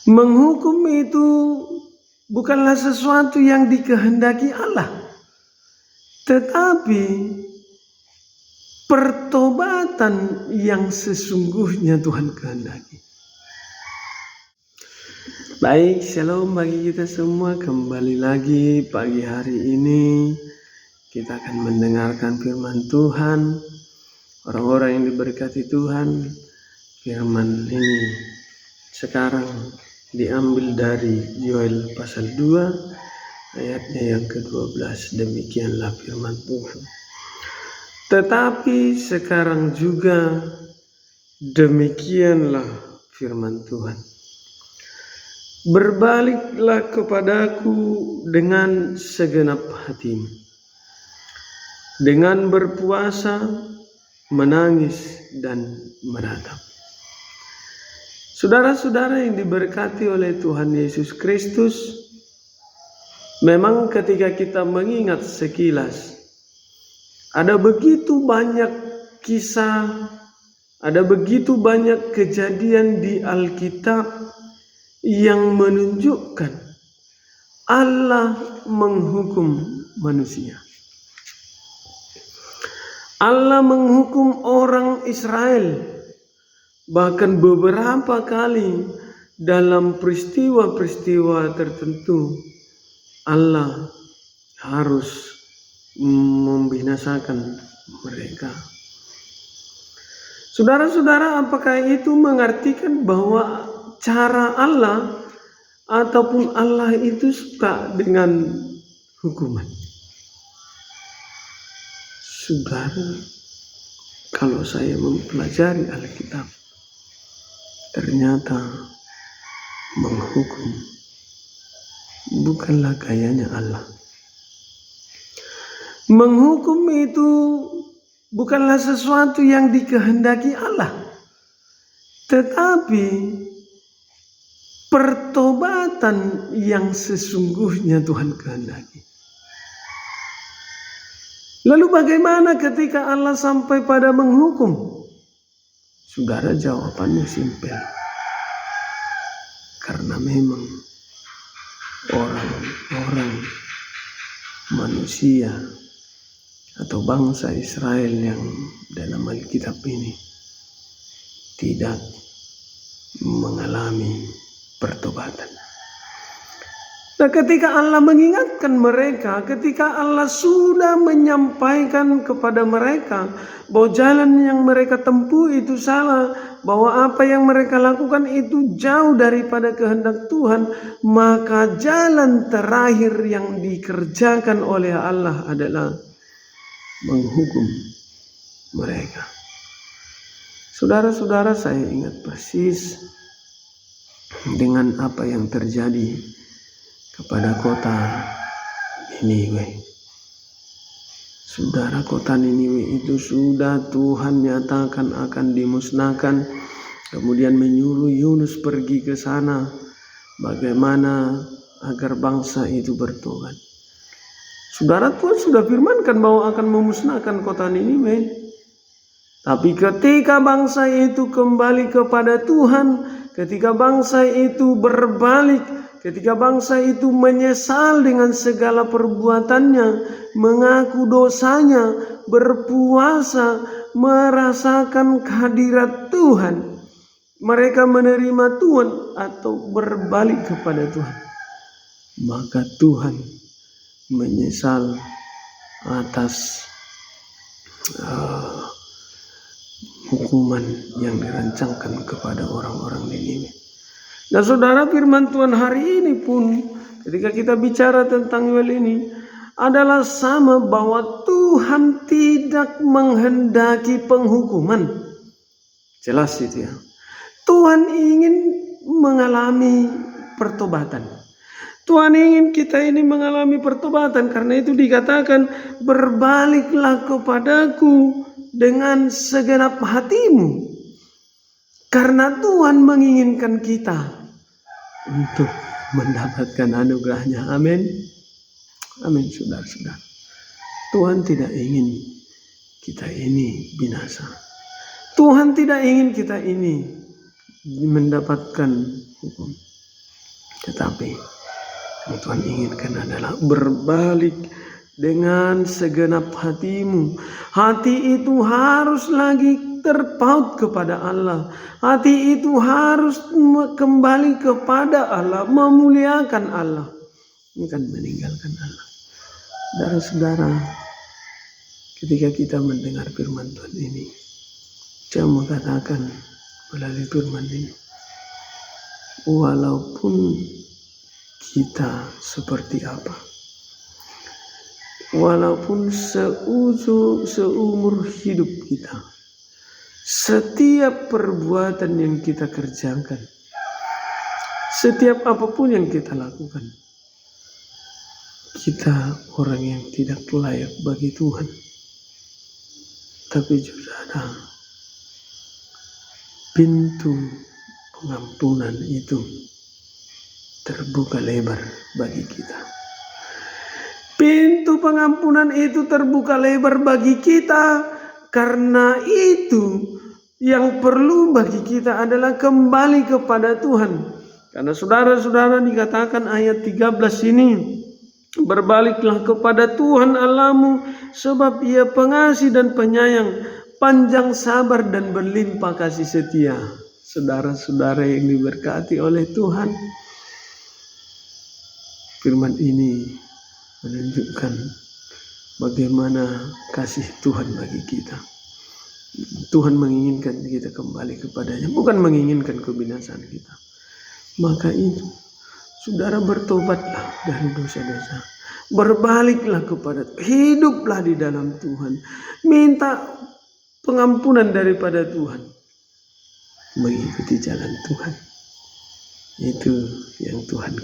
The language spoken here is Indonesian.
Menghukum itu bukanlah sesuatu yang dikehendaki Allah, tetapi pertobatan yang sesungguhnya Tuhan kehendaki. Baik, shalom bagi kita semua. Kembali lagi pagi hari ini kita akan mendengarkan firman Tuhan. Orang-orang yang diberkati Tuhan, firman ini sekarang diambil dari Yoel pasal 2 ayatnya yang ke-12. Demikianlah firman Tuhan. Tetapi sekarang juga demikianlah firman Tuhan. Berbaliklah kepadaku dengan segenap hatimu, dengan berpuasa, menangis, dan meratap. Saudara-saudara yang diberkati oleh Tuhan Yesus Kristus, memang ketika kita mengingat sekilas, ada begitu banyak kisah, ada begitu banyak kejadian di Alkitab yang menunjukkan Allah menghukum manusia. Allah menghukum orang Israel, bahkan beberapa kali dalam peristiwa-peristiwa tertentu Allah harus membinasakan mereka. Saudara-saudara, apakah itu mengartikan bahwa cara Allah ataupun Allah itu suka dengan hukuman? Saudara, kalau saya mempelajari Alkitab, ternyata menghukum bukanlah gayanya Allah. Menghukum itu bukanlah sesuatu yang dikehendaki Allah, tetapi pertobatan yang sesungguhnya Tuhan kehendaki. Lalu bagaimana ketika Allah sampai pada menghukum? Saudara, jawabannya simpel. Karena memang orang-orang manusia atau bangsa Israel yang dalam Alkitab ini tidak mengalami pertobatan. Nah, ketika Allah mengingatkan mereka, ketika Allah sudah menyampaikan kepada mereka bahwa jalan yang mereka tempuh itu salah, bahwa apa yang mereka lakukan itu jauh daripada kehendak Tuhan, maka jalan terakhir yang dikerjakan oleh Allah adalah menghukum mereka. Saudara-saudara, saya ingat persis dengan apa yang terjadi kepada kota Niniwe. Saudara, kota Niniwe itu sudah Tuhan nyatakan akan dimusnahkan, kemudian menyuruh Yunus pergi ke sana bagaimana agar bangsa itu bertobat. Saudara, Tuhan sudah firmankan bahwa akan memusnahkan kota Niniwe. Tapi ketika bangsa itu kembali kepada Tuhan, ketika bangsa itu berbalik, ketika bangsa itu menyesal dengan segala perbuatannya, mengaku dosanya, berpuasa, merasakan kehadirat Tuhan, mereka menerima Tuhan atau berbalik kepada Tuhan, maka Tuhan menyesal atas hukuman yang dirancangkan kepada orang-orang Niniwe. Nah, saudara, firman Tuhan hari ini pun ketika kita bicara tentang Yoel ini adalah sama, bahwa Tuhan tidak menghendaki penghukuman. Jelas itu ya. Tuhan ingin mengalami pertobatan. Tuhan ingin kita ini mengalami pertobatan. Karena itu dikatakan, berbaliklah kepadaku dengan segenap hatimu. Karena Tuhan menginginkan kita untuk mendapatkan anugerahnya. Amin. Amin, saudara-saudara. Tuhan tidak ingin kita ini binasa. Tuhan tidak ingin kita ini mendapatkan hukum. Tetapi yang Tuhan inginkan adalah berbalik dengan segenap hatimu. Hati itu harus lagi terpaut kepada Allah. Hati itu harus kembali kepada Allah, memuliakan Allah, bukan meninggalkan Allah. Saudara-saudara, ketika kita mendengar firman Tuhan ini, saya mengatakan melalui firman ini, walaupun kita seperti apa, walaupun seumur hidup kita, setiap perbuatan yang kita kerjakan, setiap apapun yang kita lakukan, kita orang yang tidak layak bagi Tuhan. Tapi saudara, pintu pengampunan itu terbuka lebar bagi kita. Pintu pengampunan itu terbuka lebar bagi kita. Karena itu yang perlu bagi kita adalah kembali kepada Tuhan. Karena saudara-saudara dikatakan ayat 13 ini, berbaliklah kepada Tuhan Allahmu, sebab Ia pengasih dan penyayang, panjang sabar dan berlimpah kasih setia. Saudara-saudara yang diberkati oleh Tuhan, firman ini menunjukkan bagaimana kasih Tuhan bagi kita. Tuhan menginginkan kita kembali kepadanya, bukan menginginkan kebinasaan kita. Maka itu, saudara, bertobatlah dari dosa-dosa, berbaliklah kepada, hiduplah di dalam Tuhan, minta pengampunan daripada Tuhan, mengikuti jalan Tuhan. Itu yang Tuhan